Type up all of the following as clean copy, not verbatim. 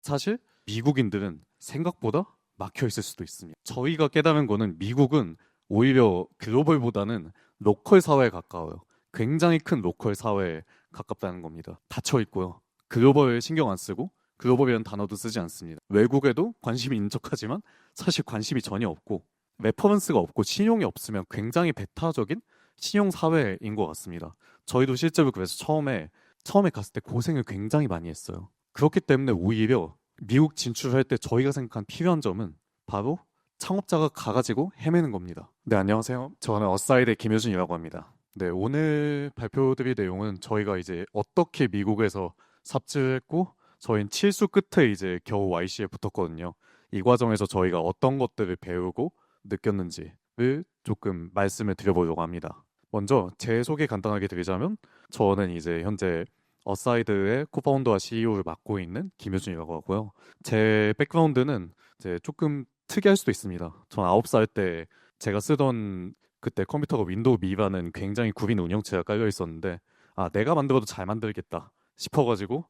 사실 미국인들은 생각보다 막혀 있을 수도 있습니다. 저희가 깨달은 거는 미국은 오히려 글로벌보다는 로컬 사회에 가까워요. 굉장히 큰 로컬 사회에 가깝다는 겁니다. 닫혀 있고요. 글로벌 신경 안 쓰고 글로벌이라는 단어도 쓰지 않습니다. 외국에도 관심이 있는 척하지만 사실 관심이 전혀 없고 레퍼런스가 없고 신용이 없으면 굉장히 배타적인 신용 사회인 것 같습니다. 저희도 실제로 그래서 처음에 갔을 때 고생을 굉장히 많이 했어요. 그렇기 때문에 오히려 미국 진출할 때 저희가 생각한 필요한 점은 바로 창업자가 가가지고 헤매는 겁니다. 네, 안녕하세요. 저는 어사이드의 김효준이라고 합니다. 네, 오늘 발표드릴 내용은 저희가 이제 어떻게 미국에서 삽질을 했고 저희는 칠수 끝에 이제 겨우 YC에 붙었거든요. 이 과정에서 저희가 어떤 것들을 배우고 느꼈는지를 조금 말씀을 드려보려고 합니다. 먼저 제 소개 간단하게 드리자면 저는 이제 현재 어사이드의 코파운더와 CEO를 맡고 있는 김효준이라고 하고요. 제 백그라운드는 이제 조금 특이할 수도 있습니다. 전 9살 때 제가 쓰던 그때 컴퓨터가 윈도우 미라는 굉장히 구린 운영체가 깔려 있었는데 내가 만들어도 잘 만들겠다 싶어가지고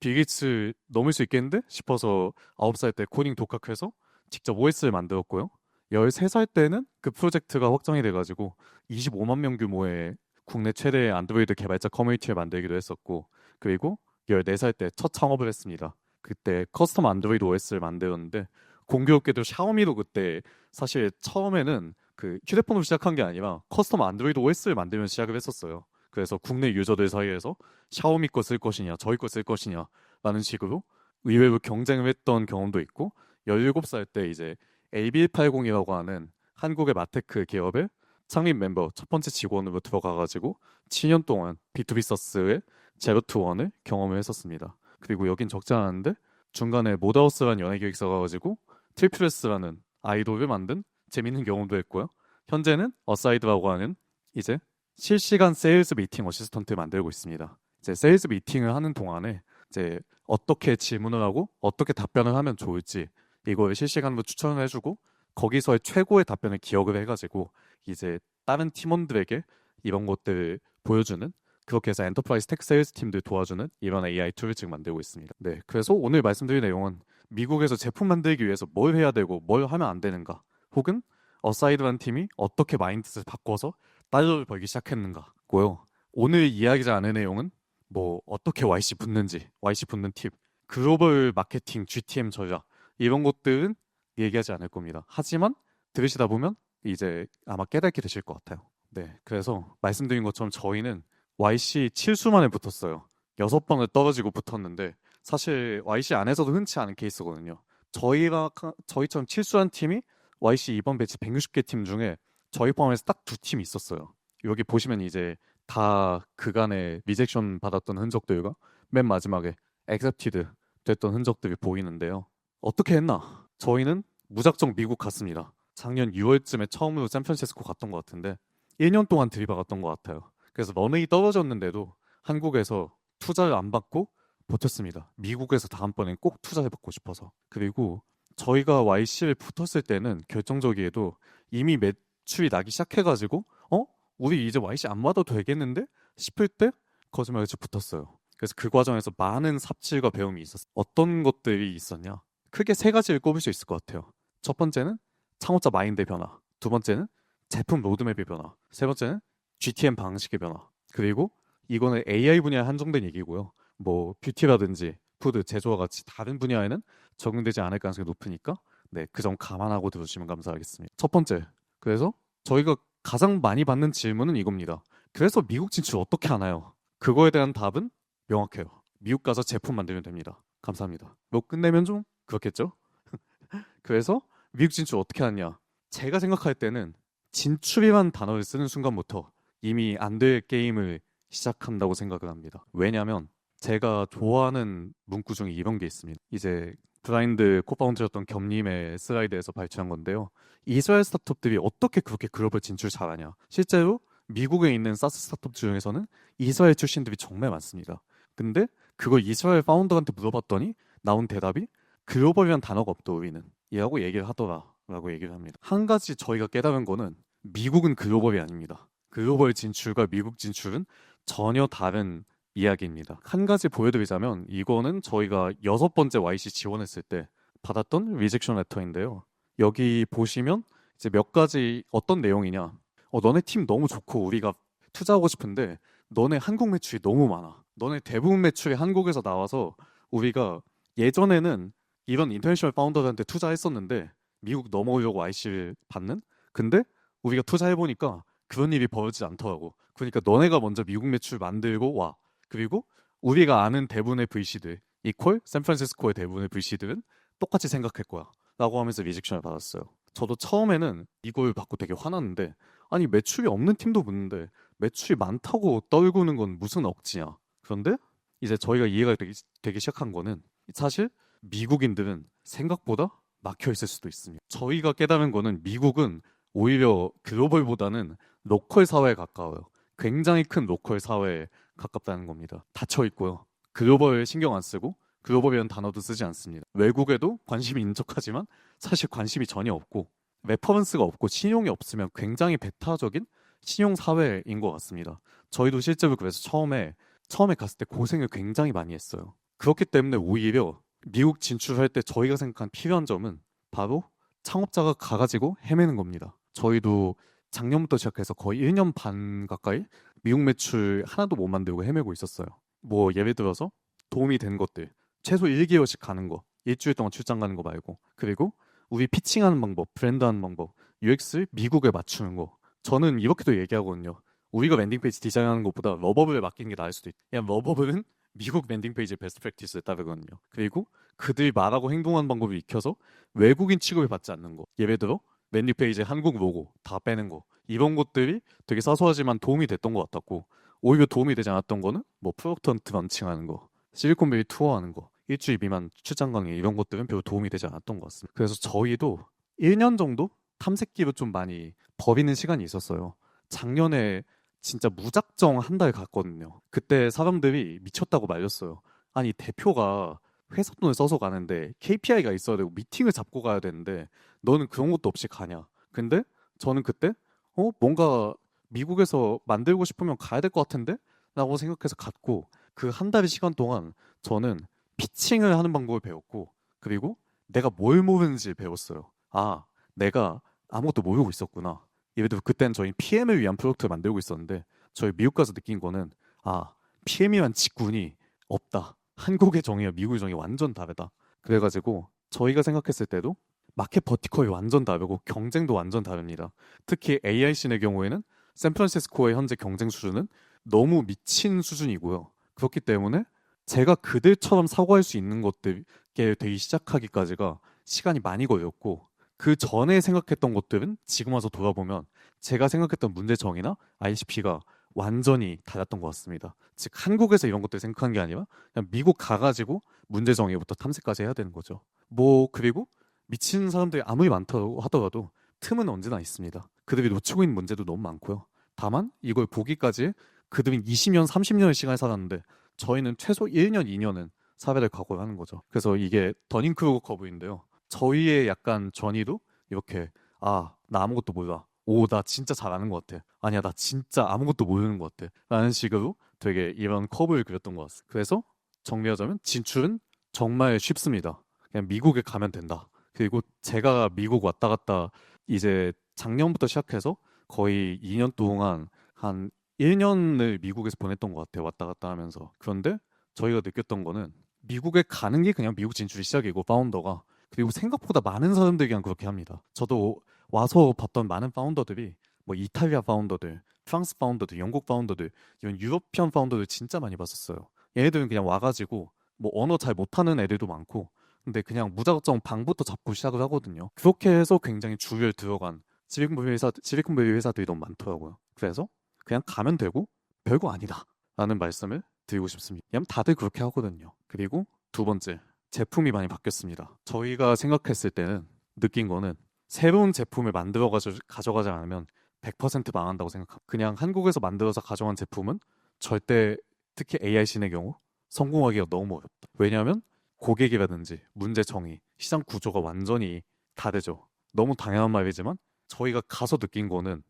빌 게이츠 넘을 수 있겠는데 싶어서 9살 때 코딩 독학해서 직접 OS를 만들었고요. 13살 때는 그 프로젝트가 확정이 돼가지고 25만 명 규모의 국내 최대의 안드로이드 개발자 커뮤니티를 만들기도 했었고, 그리고 14살 때 첫 창업을 했습니다. 그때 커스텀 안드로이드 OS를 만들었는데 공교롭게도 샤오미도 그때 사실 처음에는 그 휴대폰으로 시작한 게 아니라 커스텀 안드로이드 OS를 만들면 시작을 했었어요. 그래서 국내 유저들 사이에서 샤오미 거 쓸 것이냐 저희 거 쓸 것이냐 라는 식으로 의외로 경쟁을 했던 경험도 있고, 17살 때 이제 AB180이라고 하는 한국의 마테크 기업의 창립 멤버 첫 번째 직원으로 들어가가지고 7년 동안 B2B 서스의 제로 투 원을 경험을 했었습니다. 그리고 여긴 적지 않은데 중간에 모더하우스라는 연예 기획사가 가지고 트리플스라는 아이돌을 만든 재밌는 경험도 했고요. 현재는 어사이드라고 하는 이제 실시간 세일즈 미팅 어시스턴트를 만들고 있습니다. 이제 세일즈 미팅을 하는 동안에 이제 어떻게 질문을 하고 어떻게 답변을 하면 좋을지 이걸 실시간으로 추천을 해주고 거기서의 최고의 답변을 기억을 해가지고 이제 다른 팀원들에게 이런 것들을 보여주는, 그렇게 해서 엔터프라이즈 텍 세일즈 팀들 도와주는 이런 AI 툴을 지금 만들고 있습니다. 네, 그래서 오늘 말씀드릴 내용은 미국에서 제품 만들기 위해서 뭘 해야 되고 뭘 하면 안 되는가, 혹은 어사이드라는 팀이 어떻게 마인드셋을 바꿔서 달러를 벌기 시작했는가고요. 오늘 이야기하지 않을 내용은 뭐 어떻게 YC 붙는지, YC 붙는 팁, 글로벌 마케팅, GTM 전략 이런 것들은 얘기하지 않을 겁니다. 하지만 들으시다 보면 이제 아마 깨닫게 되실 것 같아요. 네, 그래서 말씀드린 것처럼 저희는 YC 7수 만에 붙었어요. 6번을 떨어지고 붙었는데 사실 YC 안에서도 흔치 않은 케이스거든요. 저희처럼 7수한 팀이 YC 이번 배치 160개 팀 중에 저희 포함해서 딱 2팀이 있었어요. 여기 보시면 이제 다 그간의 리젝션 받았던 흔적들과 맨 마지막에 액셉티드 됐던 흔적들이 보이는데요. 어떻게 했나? 저희는 무작정 미국 갔습니다. 작년 6월쯤에 처음으로 샌프란시스코 갔던 것 같은데 1년 동안 들이박았던 것 같아요. 그래서 런웨이 떨어졌는데도 한국에서 투자를 안 받고 버텼습니다. 미국에서 다음번엔 꼭 투자해 받고 싶어서. 그리고 저희가 YC를 붙었을 때는 결정적이게도 이미 매출이 나기 시작해가지고 우리 이제 YC 안 받아도 되겠는데 싶을 때 거짓말같이 붙었어요. 그래서 그 과정에서 많은 삽질과 배움이 있었어요. 어떤 것들이 있었냐? 크게 세 가지를 꼽을 수 있을 것 같아요. 첫 번째는 창업자 마인드의 변화, 두 번째는 제품 로드맵의 변화, 세 번째는 GTM 방식의 변화. 그리고 이거는 AI 분야에 한정된 얘기고요. 뭐 뷰티라든지 푸드, 제조와 같이 다른 분야에는 적용되지 않을 가능성이 높으니까 네, 그 점 감안하고 들어주시면 감사하겠습니다. 첫 번째, 그래서 저희가 가장 많이 받는 질문은 이겁니다. 그래서 미국 진출 어떻게 하나요? 그거에 대한 답은 명확해요. 미국 가서 제품 만들면 됩니다. 감사합니다. 뭐 끝내면 좀 그렇겠죠? 그래서 미국 진출 어떻게 하냐? 제가 생각할 때는 진출이란 단어를 쓰는 순간부터 이미 안 될 게임을 시작한다고 생각을 합니다. 왜냐하면 제가 좋아하는 문구 중에 이런 게 있습니다. 이제 브라인드 코파운드였던 겸님의 슬라이드에서 발췌한 건데요. 이스라엘 스타트업들이 어떻게 그렇게 글로벌 진출 잘하냐? 실제로 미국에 있는 사스 스타트업 중에서는 이스라엘 출신들이 정말 많습니다. 근데 그걸 이스라엘 파운더한테 물어봤더니 나온 대답이 글로벌이란 단어가 없다 우리는 이라고 얘기를 하더라라고 얘기를 합니다. 한 가지 저희가 깨달은 거는 미국은 글로벌이 아닙니다. 글로벌 진출과 미국 진출은 전혀 다른 이야기입니다. 한 가지 보여드리자면 이거는 저희가 6번째 YC 지원했을 때 받았던 리젝션 레터인데요. 여기 보시면 이제 몇 가지 어떤 내용이냐. 너네 팀 너무 좋고 우리가 투자하고 싶은데 너네 한국 매출이 너무 많아. 너네 대부분 매출이 한국에서 나와서 우리가 예전에는 이런 인터내셔널 파운더들한테 투자했었는데 미국 넘어오려고 YC를 받는? 근데 우리가 투자해보니까 그런 일이 벌어지지 않더라고. 그러니까 너네가 먼저 미국 매출 만들고 와. 그리고 우리가 아는 대부분의 VC들, 이퀄 샌프란시스코의 대부분의 VC들은 똑같이 생각할 거야. 라고 하면서 리젝션을 받았어요. 저도 처음에는 이걸 받고 되게 화났는데 아니 매출이 없는 팀도 묻는데 매출이 많다고 떨구는 건 무슨 억지냐. 그런데 이제 저희가 이해가 되기 시작한 거는 사실 미국인들은 생각보다 막혀 있을 수도 있습니다. 저희가 깨달은 거는 미국은 오히려 글로벌보다는 로컬 사회에 가까워요. 굉장히 큰 로컬 사회에 가깝다는 겁니다. 닫혀 있고요. 글로벌 신경 안 쓰고 글로벌이라는 단어도 쓰지 않습니다. 외국에도 관심이 있는 척하지만 사실 관심이 전혀 없고 레퍼런스가 없고 신용이 없으면 굉장히 배타적인 신용 사회인 것 같습니다. 저희도 실제로 그래서 처음에 갔을 때 고생을 굉장히 많이 했어요. 그렇기 때문에 오히려 미국 진출할 때 저희가 생각한 필요한 점은 바로 창업자가 가가지고 헤매는 겁니다. 저희도 작년부터 시작해서 거의 1년 반 가까이 미국 매출 하나도 못 만들고 헤매고 있었어요. 뭐 예를 들어서 도움이 된 것들 최소 1개월씩 가는 거 일주일 동안 출장 가는 거 말고 그리고 우리 피칭하는 방법, 브랜드하는 방법, UX를 미국에 맞추는 거 저는 이렇게도 얘기하거든요. 우리가 랜딩 페이지 디자인하는 것보다 러버블에 맡기는 게 나을 수도 있다. 그냥 러버블은 미국 랜딩 페이지 베스트 프랙티스에 따르거든요. 그리고 그들이 말하고 행동하는 방법을 익혀서 외국인 취급을 받지 않는 거. 예를 들어 랜딩 페이지에 한국 로고 다 빼는 거. 이런 것들이 되게 사소하지만 도움이 됐던 것 같았고 오히려 도움이 되지 않았던 거는 뭐 프로덕트 헌트 런칭하는 거, 실리콘밸리 투어하는 거, 일주일 미만 출장 강의 이런 것들은 별로 도움이 되지 않았던 것 같습니다. 그래서 저희도 1년 정도 탐색기로 좀 많이 버리는 시간이 있었어요. 작년에 진짜 무작정 한 달 갔거든요. 그때 사람들이 미쳤다고 말렸어요. 아니 대표가 회사 돈을 써서 가는데 KPI가 있어야 되고 미팅을 잡고 가야 되는데 너는 그런 것도 없이 가냐. 근데 저는 그때 뭔가 미국에서 만들고 싶으면 가야 될 것 같은데? 라고 생각해서 갔고 그 한 달의 시간 동안 저는 피칭을 하는 방법을 배웠고 그리고 내가 뭘 모르는지 배웠어요. 아, 내가 아무것도 모르고 있었구나. 예를 들어 그때는 저희 PM을 위한 프로젝트를 만들고 있었는데 저희 미국 가서 느낀 거는 PM이란 직군이 없다. 한국의 정의와 미국의 정의 완전 다르다. 그래가지고 저희가 생각했을 때도 마켓 버티컬이 완전 다르고 경쟁도 완전 다릅니다. 특히 AI신의 경우에는 샌프란시스코의 현재 경쟁 수준은 너무 미친 수준이고요. 그렇기 때문에 제가 그들처럼 사고할 수 있는 것들에 되기 시작하기까지가 시간이 많이 걸렸고 그 전에 생각했던 것들은 지금 와서 돌아보면 제가 생각했던 문제 정의나 ICP가 완전히 달랐던 것 같습니다. 즉 한국에서 이런 것들 생각한 게 아니라 그냥 미국 가가지고 문제 정의부터 탐색까지 해야 되는 거죠. 뭐 그리고 미친 사람들이 아무리 많다고 하더라도 틈은 언제나 있습니다. 그들이 놓치고 있는 문제도 너무 많고요. 다만 이걸 보기까지 그들이 20년, 30년의 시간을 살았는데 저희는 최소 1년, 2년은 사회를 각오를 하는 거죠. 그래서 이게 더닝크루거 커브인데요. 저희의 약간 전이도 이렇게 나 아무것도 몰라. 나 진짜 잘하는 것 같아. 아니야, 나 진짜 아무것도 모르는 것 같아. 라는 식으로 되게 이런 커브를 그렸던 것 같습니다. 그래서 정리하자면 진출은 정말 쉽습니다. 그냥 미국에 가면 된다. 그리고 제가 미국 왔다 갔다 이제 작년부터 시작해서 거의 2년 동안 한 1년을 미국에서 보냈던 것 같아요. 왔다 갔다 하면서. 그런데 저희가 느꼈던 거는 미국에 가는 게 그냥 미국 진출이 시작이고 파운더가 그리고 생각보다 많은 사람들이 그냥 그렇게 합니다. 저도 와서 봤던 많은 파운더들이 뭐 이탈리아 파운더들, 프랑스 파운더들, 영국 파운더들, 이런 유러피언 파운더들 진짜 많이 봤었어요. 얘네들은 그냥 와가지고 뭐 언어 잘 못하는 애들도 많고 근데 그냥 무작정 방부터 잡고 시작을 하거든요. 그렇게 해서 굉장히 주위에 들어간 실리콘밸리 회사들이 너무 많더라고요. 그래서 그냥 가면 되고 별거 아니다 라는 말씀을 드리고 싶습니다. 왜냐면 다들 그렇게 하거든요. 그리고 두 번째, 제품이 많이 바뀌었습니다. 저희가 생각했을 때는 느낀 거는 새로운 제품을 만들어 가져가지 않으면 100% 망한다고 생각합니다. 그냥 한국에서 만들어서 가져간 제품은 절대 특히 AI신의 경우 성공하기가 너무 어렵다. 왜냐하면 고객이라든지 문제 정의, 시장 구조가 완전히 다르죠. 너무 당연한 말이지만 저희가 가서 느낀 거는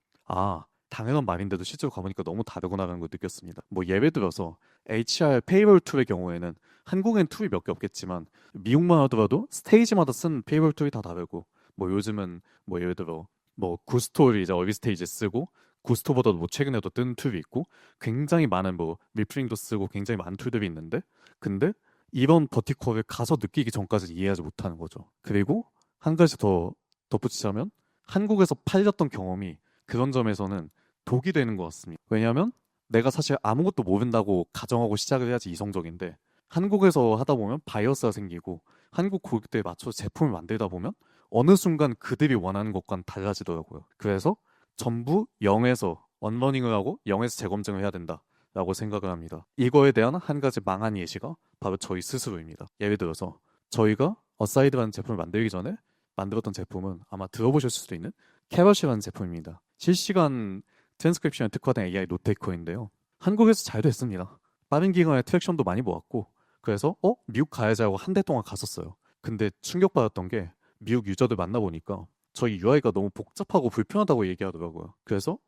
당연한 말인데도 실제로 가보니까 너무 다르구나라는 걸 느꼈습니다. 뭐 예를 들어서 HR 페이롤 툴의 경우에는 한국엔 툴이 몇 개 없겠지만 미국만 하더라도 스테이지마다 쓴 페이롤 툴이 다 다르고 뭐 요즘은 뭐 예를 들어 뭐 구스토를 이제 어리 스테이지 쓰고 구스토보다도 뭐 최근에도 뜬 툴이 있고 굉장히 많은 뭐 리프링도 쓰고 굉장히 많은 툴들이 있는데 근데 이런 버티컬을 가서 느끼기 전까지 이해하지 못하는 거죠. 그리고 한 가지 더 덧붙이자면 한국에서 팔렸던 경험이 그런 점에서는 독이 되는 것 같습니다. 왜냐하면 내가 사실 아무것도 모른다고 가정하고 시작을 해야지 이성적인데 한국에서 하다 보면 바이어스가 생기고 한국 고객들에 맞춰 제품을 만들다 보면 어느 순간 그들이 원하는 것과는 달라지더라고요. 그래서 전부 0에서 언러닝을 하고 0에서 재검증을 해야 된다라고 생각을 합니다. 이거에 대한 한 가지 망한 예시가 바로 저희 스스로입니다. 예를 들어서 저희가 어사이드라는 제품을 만들기 전에 만들었던 제품은 아마 들어보실 수도 있는 캐럿이라는 제품입니다. 실시간 트랜스크립션에 특화된 AI 노테이커인데요. 한국에서 잘 됐습니다. 빠른 기간에 트랙션도 많이 모았고 그래서 미국 가야지 하고 한 달 동안 갔었어요. 근데 충격받았던 게 미국 유저들 만나보니까 저희 UI가 너무 복잡하고 불편하다고 얘기하더라고요. 그래서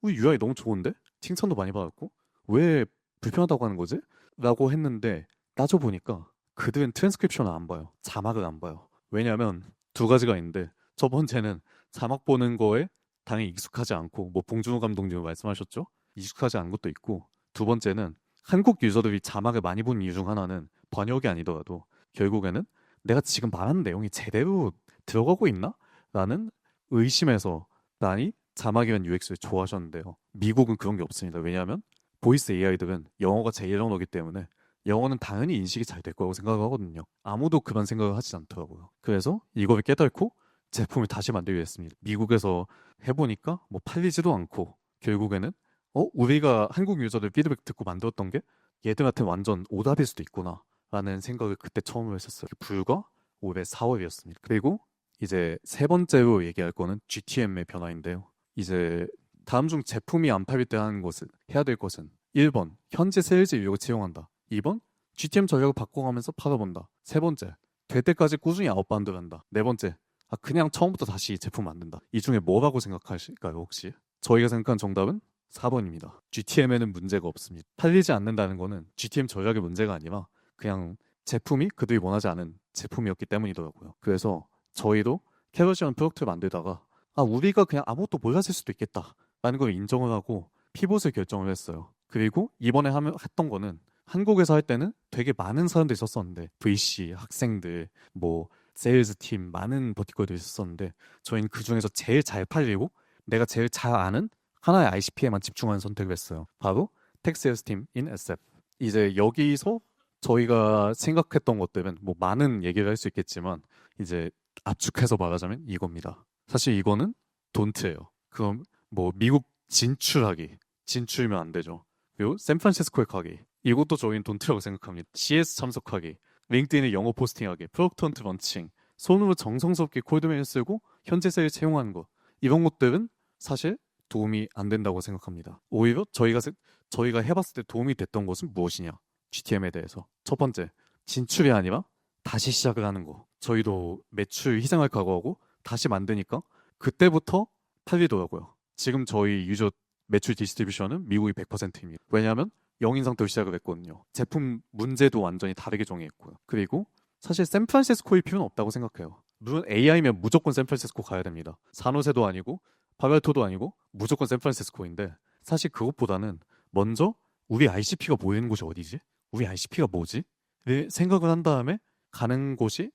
우리 UI 너무 좋은데? 칭찬도 많이 받았고 왜 불편하다고 하는 거지? 라고 했는데 따져보니까 그들은 트랜스크립션을 안 봐요. 자막을 안 봐요. 왜냐하면 두 가지가 있는데 첫 번째는 자막 보는 거에 당연히 익숙하지 않고 뭐 봉준호 감독님 말씀하셨죠? 익숙하지 않은 것도 있고 두 번째는 한국 유저들이 자막을 많이 본 이유 중 하나는 번역이 아니더라도 결국에는 내가 지금 말하는 내용이 제대로 들어가고 있나? 라는 의심에서 많이 자막이란 UX를 좋아하셨는데요. 미국은 그런 게 없습니다. 왜냐하면 보이스 AI들은 영어가 제일 언어기 때문에 영어는 당연히 인식이 잘 될 거라고 생각하거든요. 아무도 그런 생각을 하지 않더라고요. 그래서 이걸 깨닫고 제품을 다시 만들게 됐습니다. 미국에서 해보니까 뭐 팔리지도 않고 결국에는 우리가 한국 유저들 피드백 듣고 만들었던 게 얘들한테 완전 오답일 수도 있구나 라는 생각을 그때 처음으로 했었어요. 불과 올해 4월이었습니다. 그리고 이제 세 번째로 얘기할 거는 GTM의 변화인데요. 이제 다음 중 제품이 안 팔릴 때 하는 것은 해야 될 것은 1번 현재 세일즈 인력을 채용한다. 2번 GTM 전략을 바꿔가면서 팔아본다. 세 번째 될 때까지 꾸준히 아웃바운드를 한다. 네 번째 그냥 처음부터 다시 제품 만든다. 이 중에 뭐라고 생각하실까요 혹시? 저희가 생각한 정답은 4번입니다. GTM에는 문제가 없습니다. 팔리지 않는다는 거는 GTM 전략의 문제가 아니라 그냥 제품이 그들이 원하지 않은 제품이었기 때문이더라고요. 그래서 저희도 캐러시언 프로덕트를 만들다가 우리가 그냥 아무것도 몰랐을 수도 있겠다 라는 걸 인정을 하고 피봇을 결정을 했어요. 그리고 이번에 했던 거는 한국에서 할 때는 되게 많은 사람들이 썼었는데 VC, 학생들, 뭐 세일즈 팀 많은 버티컬들이 썼었는데 저희는 그중에서 제일 잘 팔리고 내가 제일 잘 아는 하나의 ICP에만 집중하는 선택을 했어요. 바로 텍세일스 팀인 SF. 이제 여기서 저희가 생각했던 것들은 뭐 많은 얘기를 할 수 있겠지만 이제 압축해서 말하자면 이겁니다. 사실 이거는 돈트예요. 그럼 뭐 미국 진출면 안 되죠. 그리고 샌프란시스코에 가기 이것도 저희는 돈트라고 생각합니다. CS 참석하기, 링크드인에 영어 포스팅하기, 프로덕트 헌트 런칭, 손으로 정성스럽게 코드메일 쓰고 현재 세일 채용하는 거 이런 것들은 사실 도움이 안 된다고 생각합니다. 오히려 저희가 해봤을 때 도움이 됐던 것은 무엇이냐? GTM에 대해서 첫 번째 진출이 아니라 다시 시작을 하는 거. 저희도 매출 희생할 각오하고 다시 만드니까 그때부터 팔리더라고요. 지금 저희 유저 매출 디스트리뷰션은 미국이 100%입니다. 왜냐하면 영인 상태로 시작을 했거든요. 제품 문제도 완전히 다르게 정의했고요. 그리고 사실 샌프란시스코일 필요는 없다고 생각해요. 물론 AI면 무조건 샌프란시스코 가야 됩니다. 산호세도 아니고 파벨토도 아니고 무조건 샌프란시스코인데 사실 그것보다는 먼저 우리 ICP가 모이는 곳이 어디지? 우리 ICP가 뭐지? 를 생각을 한 다음에 가는 것이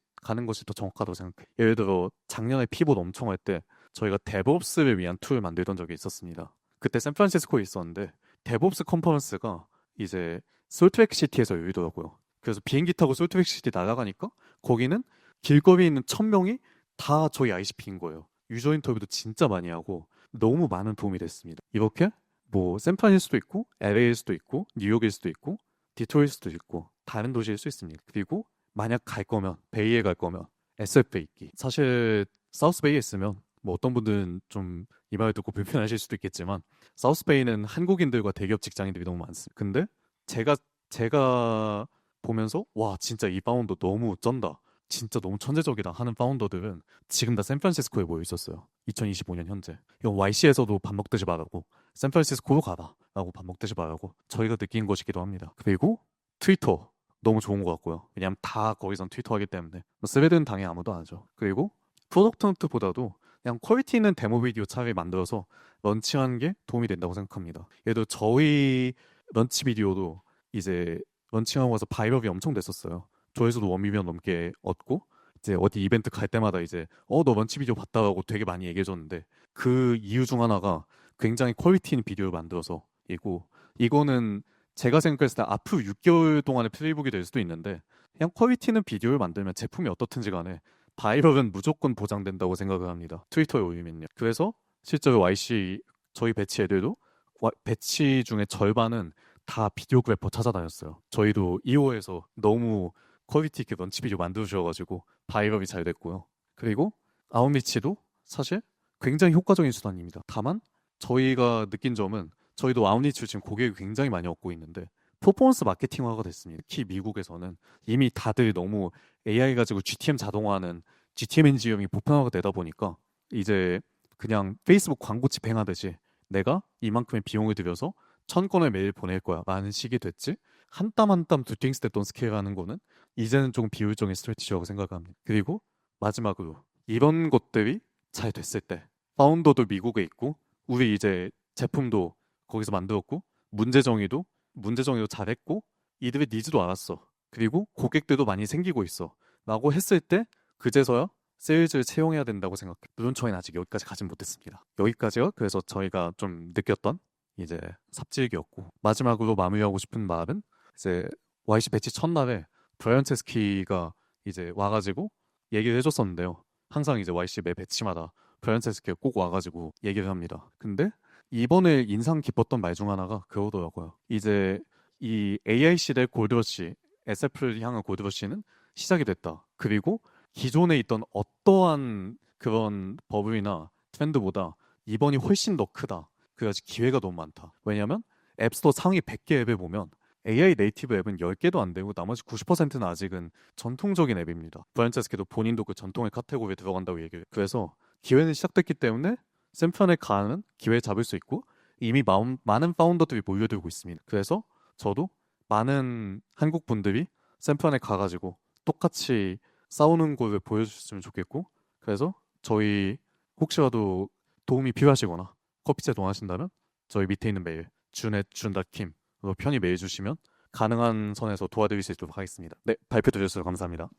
더 정확하다고 생각해요. 예를 들어 작년에 피봇 엄청 할 때 저희가 데브옵스를 위한 툴을 만들던 적이 있었습니다. 그때 샌프란시스코에 있었는데 데브옵스 컨퍼런스가 이제 솔트레이크 시티에서 열리더라고요. 그래서 비행기 타고 솔트레이크 시티 날아가니까 거기는 길거리에 있는 1,000명이 다 저희 ICP인 거예요. 유저 인터뷰도 진짜 많이 하고 너무 많은 도움이 됐습니다. 이렇게 뭐 샌프란일 수도 있고 LA일 수도 있고 뉴욕일 수도 있고 디트로이트일 수도 있고 다른 도시일 수 있습니다. 그리고 만약 갈 거면 베이에 갈 거면 SF에 있기. 사실 사우스베이에 있으면 뭐 어떤 분들은 좀 이 말을 듣고 불편하실 수도 있겠지만 사우스베이는 한국인들과 대기업 직장인들이 너무 많습니다. 근데 제가 보면서 와 진짜 이 파운더 너무 쩐다. 진짜 너무 천재적이다 하는 파운더들은 지금 다 샌프란시스코에 모여 있었어요. 2025년 현재. 이건 YC에서도 밥 먹듯이 말하고 샌프란시스코로 가봐 라고 밥 먹듯이 말하고 저희가 느낀 것이기도 합니다. 그리고 트위터 너무 좋은 것 같고요. 왜냐하면 다 거기선 트위터 하기 때문에. 뭐 스웨덴 당연히 아무도 안 하죠. 그리고 프로덕트 헌트보다도 그냥 퀄리티 있는 데모 비디오 차라리 만들어서 런칭하는 게 도움이 된다고 생각합니다. 예를 들어 저희 런치 비디오도 이제 런칭하고 와서 바이럴이 엄청 됐었어요. 조회수도 1미리언 넘게 얻고 이제 어디 이벤트 갈 때마다 이제 너 런치 비디오 봤다고 되게 많이 얘기해줬는데 그 이유 중 하나가 굉장히 퀄리티 있는 비디오를 만들어서 이고 이거는 제가 생각했을 때 앞으로 6개월 동안의 플레이북이 될 수도 있는데 그냥 퀄리티 있는 비디오를 만들면 제품이 어떻든지 간에 바이럴은 무조건 보장된다고 생각을 합니다. 트위터에 올리면요. 그래서 실제로 YC 저희 배치 애들도 배치 중에 절반은 다 비디오그래퍼 찾아다녔어요. 저희도 2호에서 너무 퀄리티 있게 런치 비디오 만들어주셔가지고 바이럴이 잘 됐고요. 그리고 아웃리치도 사실 굉장히 효과적인 수단입니다. 다만 저희가 느낀 점은 저희도 아웃리치를 지금 고객이 굉장히 많이 얻고 있는데 퍼포먼스 마케팅화가 됐습니다. 특히 미국에서는 이미 다들 너무 AI 가지고 GTM 자동화하는 GTM 엔지니어링이 보편화가 되다 보니까 이제 그냥 페이스북 광고 집행하듯이 내가 이만큼의 비용을 들여서 1,000건을 매일 보낼 거야 라는 식이 됐지 한 땀 한 땀 두팅스 됐던 스케일하는 거는 이제는 좀 비효율적인 스트래티지라고 생각합니다. 그리고 마지막으로 이런 것들이 잘 됐을 때 파운더도 미국에 있고 우리 이제 제품도 거기서 만들었고 문제 정의도 잘했고 이들의 니즈도 알았어. 그리고 고객들도 많이 생기고 있어. 라고 했을 때 그제서야 세일즈를 채용해야 된다고 생각해. 물론 저희는 아직 여기까지 가진 못했습니다. 여기까지가 그래서 저희가 좀 느꼈던 이제 삽질기였고 마지막으로 마무리하고 싶은 말은 이제 YC 배치 첫날에 브라이언 체스키가 이제 와가지고 얘기를 해줬었는데요. 항상 이제 YC 매 배치마다 브라이언 체스키가 꼭 와가지고 얘기를 합니다. 근데 이번에 인상 깊었던 말 중 하나가 그거더라고요. 이제 이 AI 시대 골드러시, SF를 향한 골드러시는 시작이 됐다. 그리고 기존에 있던 어떠한 그런 버블이나 트렌드보다 이번이 훨씬 더 크다. 그래서 기회가 너무 많다. 왜냐면 앱스토어 상위 100개 앱을 보면 AI 네이티브 앱은 10개도 안 되고 나머지 90%는 아직은 전통적인 앱입니다. 브라이언 체스키도 본인도 그 전통의 카테고리에 들어간다고 얘기해요. 그래서 기회는 시작됐기 때문에 샘편에 가는 기회 잡을 수 있고 이미 많은 파운더들이 몰려들고 있습니다. 그래서 저도 많은 한국 분들이 샘편에 가가지고 똑같이 싸우는 걸 보여주셨으면 좋겠고 그래서 저희 혹시라도 도움이 필요하시거나 커피채 동하신다면 저희 밑에 있는 메일 준닷킴으로 편히 메일 주시면 가능한 선에서 도와드릴 수 있도록 하겠습니다. 네, 발표 들려주셔서 감사합니다.